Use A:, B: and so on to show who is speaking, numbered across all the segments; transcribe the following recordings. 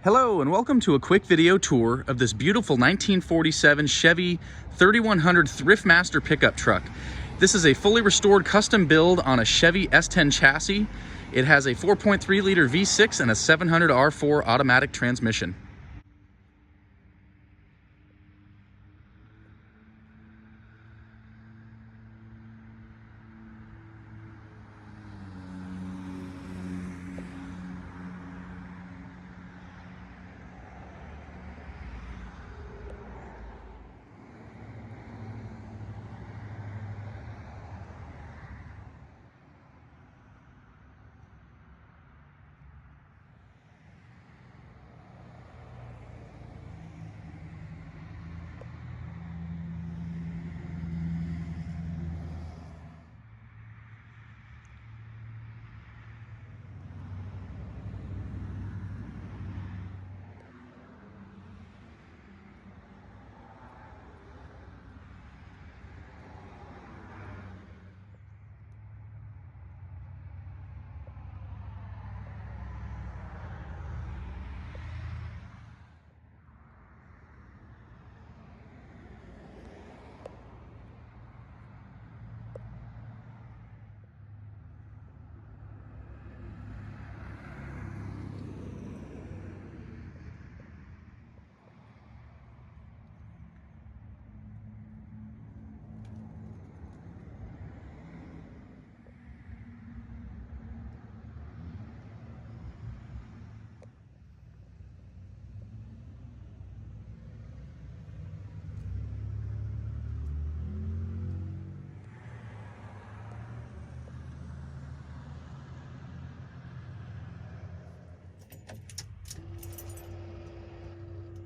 A: Hello and welcome to a quick video tour of this beautiful 1947 Chevy 3100 Thriftmaster pickup truck. This is a fully restored custom build on a Chevy S10 chassis. It has a 4.3 liter V6 and a 700 R4 automatic transmission.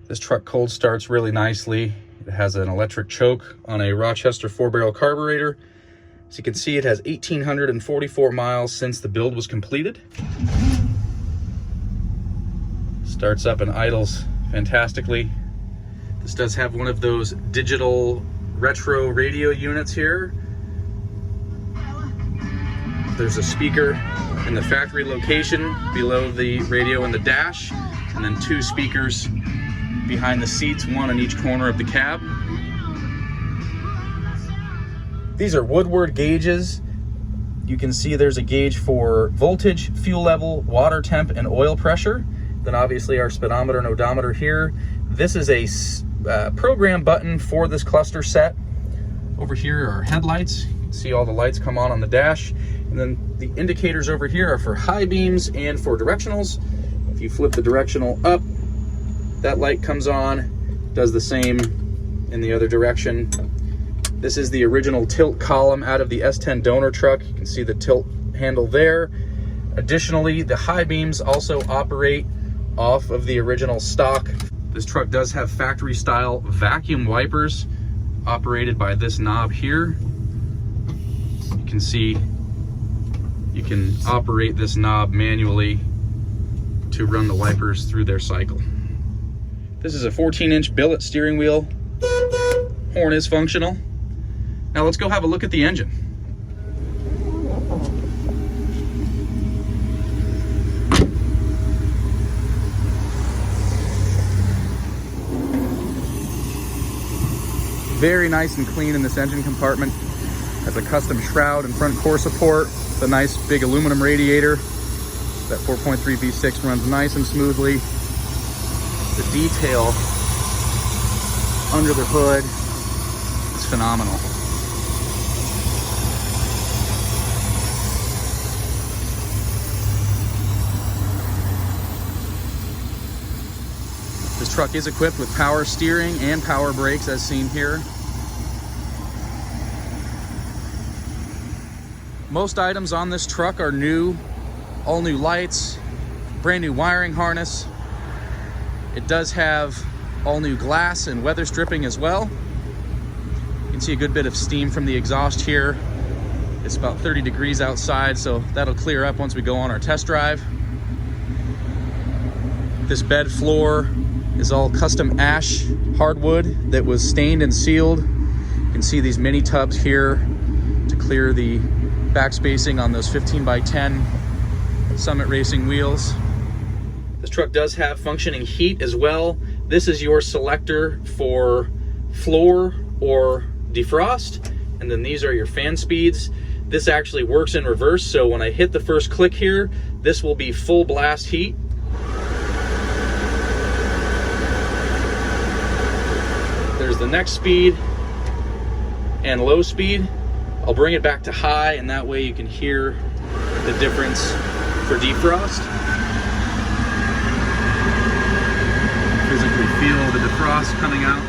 A: This truck cold starts really nicely. It has an electric choke on a Rochester 4-barrel carburetor. As you can see, it has 1,844 miles since the build was completed. Starts up and idles fantastically. This does have one of those digital retro radio units here. There's a speaker in the factory location below the radio in the dash, and then two speakers behind the seats, one in each corner of the cab. These are Woodward gauges. You can see there's a gauge for voltage, fuel level, water temp, and oil pressure. Then obviously our speedometer and odometer here. This is a program button for this cluster set. Over here are headlights. You can see all the lights come on the dash. And then the indicators over here are for high beams and for directionals. If you flip the directional up, that light comes on, does the same in the other direction. This is the original tilt column out of the S10 donor truck. You can see the tilt handle there. Additionally, the high beams also operate off of the original stock. This truck does have factory style vacuum wipers operated by this knob here. You can see you can operate this knob manually to run the wipers through their cycle. This is a 14-inch billet steering wheel. Horn is functional. Now let's go have a look at the engine. Very nice and clean in this engine compartment. Has a custom shroud and front core support. It's a nice big aluminum radiator. That 4.3 V6 runs nice and smoothly. The detail under the hood is phenomenal. This truck is equipped with power steering and power brakes as seen here. Most items on this truck are new, all new lights, brand new wiring harness. It does have all new glass and weather stripping as well. You can see a good bit of steam from the exhaust here. It's about 30 degrees outside, so that'll clear up once we go on our test drive. This bed floor is all custom ash hardwood that was stained and sealed. You can see these mini tubs here to clear the back spacing on those 15 by 10 Summit Racing wheels. This truck does have functioning heat as well. This is your selector for floor or defrost, and then these are your fan speeds. This actually works in reverse, so when I hit the first click here, this will be full blast heat. There's the next speed and low speed. I'll bring it back to high, and that way you can hear the difference for defrost. Physically feel the defrost coming out,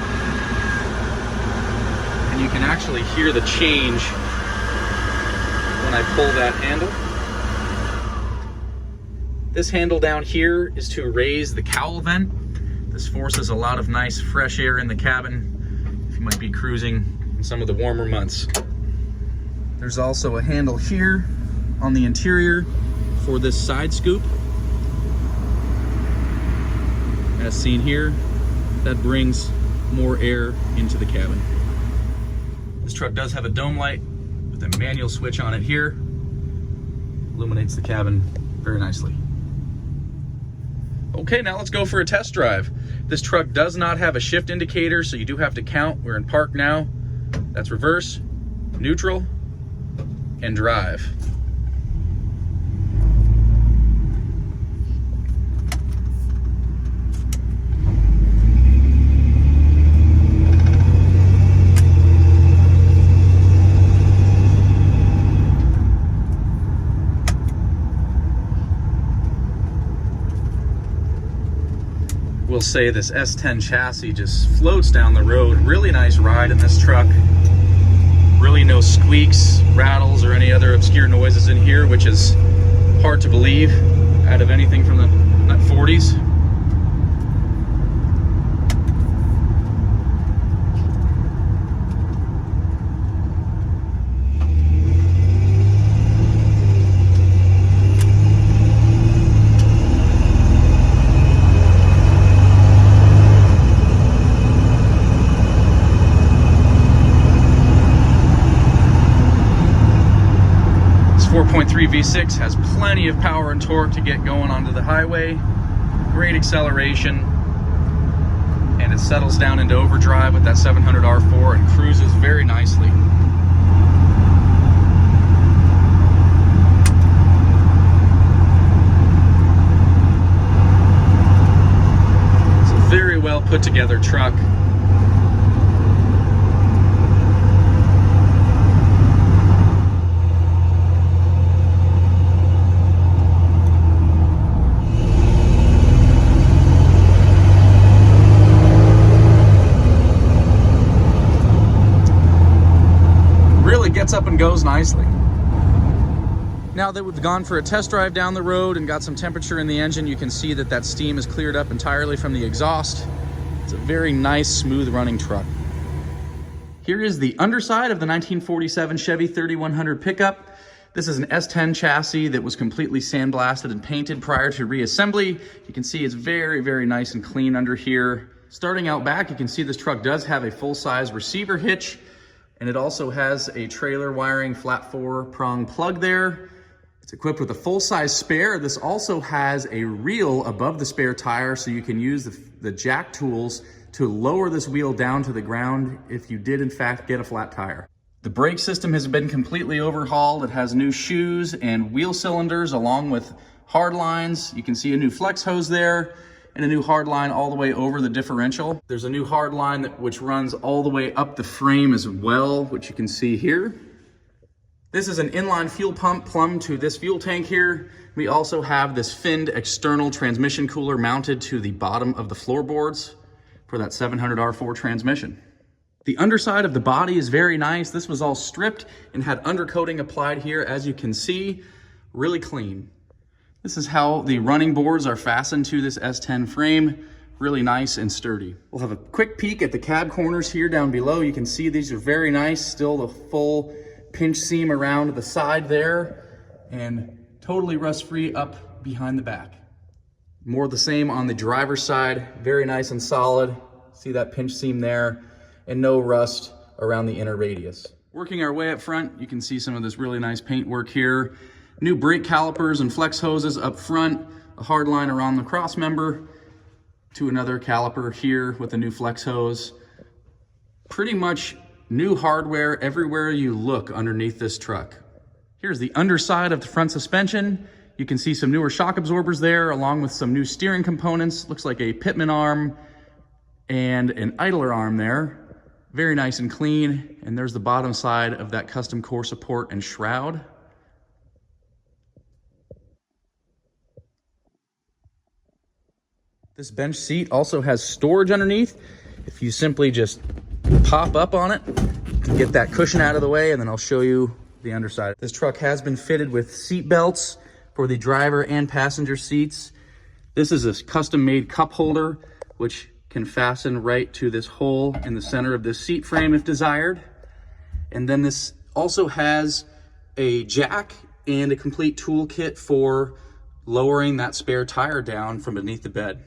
A: and you can actually hear the change when I pull that handle. This handle down here is to raise the cowl vent. This forces a lot of nice fresh air in the cabin if you might be cruising in some of the warmer months. There's also a handle here on the interior for this side scoop. As seen here, that brings more air into the cabin. This truck does have a dome light with a manual switch on it here. Illuminates the cabin very nicely. Okay, now let's go for a test drive. This truck does not have a shift indicator, so you do have to count. We're in park now. That's reverse, neutral, and drive. We'll say this S10 chassis just floats down the road. Really nice ride in this truck. Really no squeaks, rattles, or any other obscure noises in here, which is hard to believe out of anything from the 40s. V6 has plenty of power and torque to get going onto the highway. Great acceleration, and it settles down into overdrive with that 700 R4 and cruises very nicely. It's a very well put together truck. Gets up and goes nicely. Now that we've gone for a test drive down the road and got some temperature in the engine, you can see that that steam is cleared up entirely from the exhaust. It's a very nice, smooth running truck. Here is the underside of the 1947 Chevy 3100 pickup. This is an S10 chassis that was completely sandblasted and painted prior to reassembly. You can see it's very, very nice and clean under here. Starting out back, you can see this truck does have a full-size receiver hitch, and it also has a trailer wiring flat 4-prong plug there. It's equipped with a full-size spare. This also has a reel above the spare tire, so you can use the jack tools to lower this wheel down to the ground if you did in fact get a flat tire. The brake system has been completely overhauled. It has new shoes and wheel cylinders along with hard lines. You can see a new flex hose there, and a new hard line all the way over the differential. There's a new hard line which runs all the way up the frame as well, which you can see here. This is an inline fuel pump plumbed to this fuel tank here. We also have this finned external transmission cooler mounted to the bottom of the floorboards for that 700 R4 transmission. The underside of the body is very nice. This was all stripped and had undercoating applied here, as you can see, really clean. This is how the running boards are fastened to this S10 frame. Really nice and sturdy. We'll have a quick peek at the cab corners here down below. You can see these are very nice. Still the full pinch seam around the side there, and totally rust-free up behind the back. More of the same on the driver's side. Very nice and solid. See that pinch seam there, and no rust around the inner radius. Working our way up front, you can see some of this really nice paint work here. New brake calipers and flex hoses up front, a hard liner on the cross member to another caliper here with a new flex hose. Pretty much new hardware everywhere you look underneath this truck. Here's the underside of the front suspension. You can see some newer shock absorbers there, along with some new steering components. Looks like a pitman arm and an idler arm there. Very nice and clean. And there's the bottom side of that custom core support and shroud. This bench seat also has storage underneath. If you simply just pop up on it, you can get that cushion out of the way, and then I'll show you the underside. This truck has been fitted with seat belts for the driver and passenger seats. This is a custom-made cup holder, which can fasten right to this hole in the center of this seat frame if desired. And then this also has a jack and a complete toolkit for lowering that spare tire down from beneath the bed.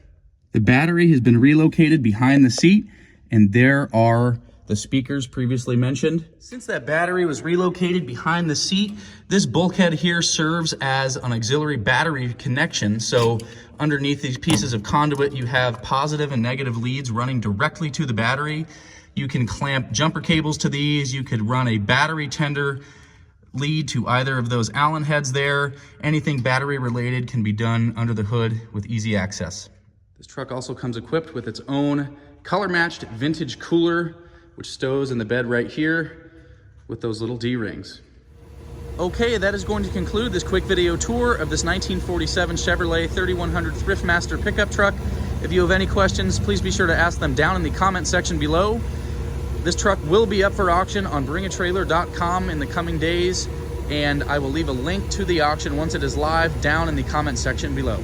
A: The battery has been relocated behind the seat, and there are the speakers previously mentioned. Since that battery was relocated behind the seat, this bulkhead here serves as an auxiliary battery connection. So underneath these pieces of conduit, you have positive and negative leads running directly to the battery. You can clamp jumper cables to these. You could run a battery tender lead to either of those Allen heads there. Anything battery related can be done under the hood with easy access. This truck also comes equipped with its own color-matched vintage cooler, which stows in the bed right here with those little D-rings. Okay, that is going to conclude this quick video tour of this 1947 Chevrolet 3100 Thriftmaster pickup truck. If you have any questions, please be sure to ask them down in the comment section below. This truck will be up for auction on bringatrailer.com in the coming days, and I will leave a link to the auction once it is live down in the comment section below.